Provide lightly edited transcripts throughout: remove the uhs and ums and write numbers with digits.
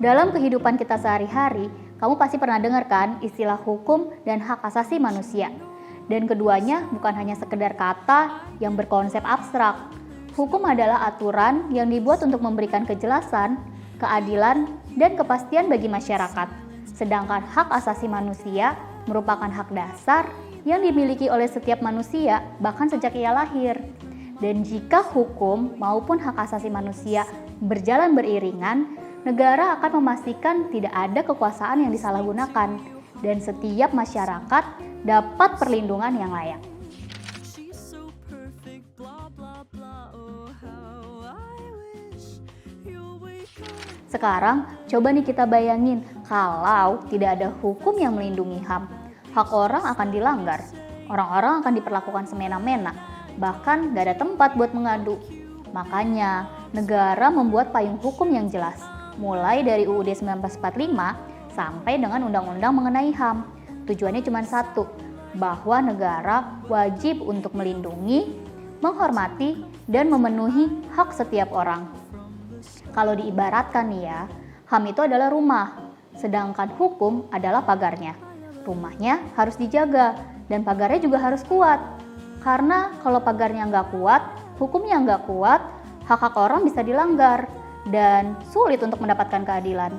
Dalam kehidupan kita sehari-hari, kamu pasti pernah dengar kan istilah hukum dan hak asasi manusia. Dan keduanya bukan hanya sekedar kata yang berkonsep abstrak. Hukum adalah aturan yang dibuat untuk memberikan kejelasan, keadilan, dan kepastian bagi masyarakat. Sedangkan hak asasi manusia merupakan hak dasar yang dimiliki oleh setiap manusia bahkan sejak ia lahir. Dan jika hukum maupun hak asasi manusia berjalan beriringan, negara akan memastikan tidak ada kekuasaan yang disalahgunakan dan setiap masyarakat dapat perlindungan yang layak. Sekarang, coba nih kita bayangin kalau tidak ada hukum yang melindungi HAM. Hak orang akan dilanggar, orang-orang akan diperlakukan semena-mena, bahkan gak ada tempat buat mengadu. Makanya, negara membuat payung hukum yang jelas, mulai dari UUD 1945 sampai dengan undang-undang mengenai HAM. Tujuannya cuma satu, bahwa negara wajib untuk melindungi, menghormati, dan memenuhi hak setiap orang. Kalau diibaratkan nih ya, HAM itu adalah rumah, sedangkan hukum adalah pagarnya. Rumahnya harus dijaga, dan pagarnya juga harus kuat. Karena kalau pagarnya nggak kuat, hukumnya nggak kuat, hak-hak orang bisa dilanggar, dan sulit untuk mendapatkan keadilan.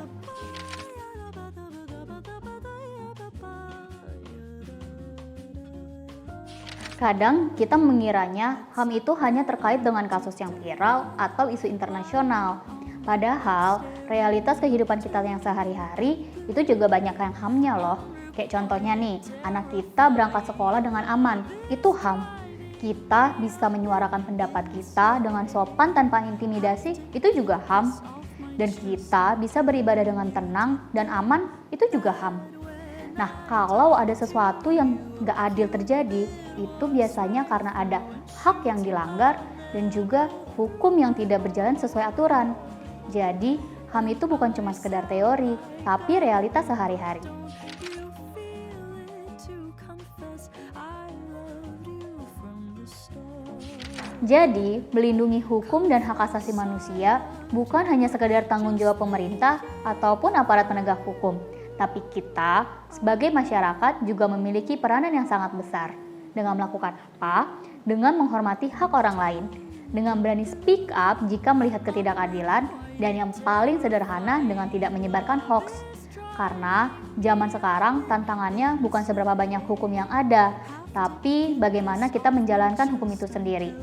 Kadang kita mengiranya HAM itu hanya terkait dengan kasus yang viral atau isu internasional. Padahal realitas kehidupan kita yang sehari-hari itu juga banyak yang HAM-nya loh. Kayak contohnya nih, anak kita berangkat sekolah dengan aman, itu HAM. Kita bisa menyuarakan pendapat kita dengan sopan tanpa intimidasi, itu juga HAM. Dan kita bisa beribadah dengan tenang dan aman, itu juga HAM. Nah, kalau ada sesuatu yang gak adil terjadi, itu biasanya karena ada hak yang dilanggar dan juga hukum yang tidak berjalan sesuai aturan. Jadi, HAM itu bukan cuma sekedar teori, tapi realitas sehari-hari. Jadi, melindungi hukum dan hak asasi manusia bukan hanya sekedar tanggung jawab pemerintah ataupun aparat penegak hukum, tapi kita sebagai masyarakat juga memiliki peranan yang sangat besar. Dengan melakukan apa? Dengan menghormati hak orang lain, dengan berani speak up jika melihat ketidakadilan, dan yang paling sederhana dengan tidak menyebarkan hoax. Karena zaman sekarang tantangannya bukan seberapa banyak hukum yang ada, tapi bagaimana kita menjalankan hukum itu sendiri.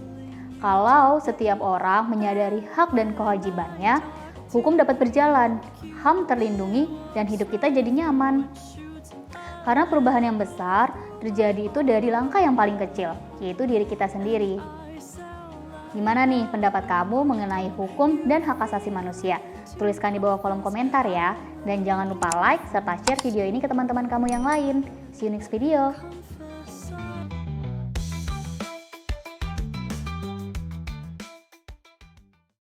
Kalau setiap orang menyadari hak dan kewajibannya, hukum dapat berjalan, HAM terlindungi, dan hidup kita jadi nyaman. Karena perubahan yang besar terjadi itu dari langkah yang paling kecil, yaitu diri kita sendiri. Gimana nih pendapat kamu mengenai hukum dan hak asasi manusia? Tuliskan di bawah kolom komentar ya. Dan jangan lupa like serta share video ini ke teman-teman kamu yang lain. See you next video.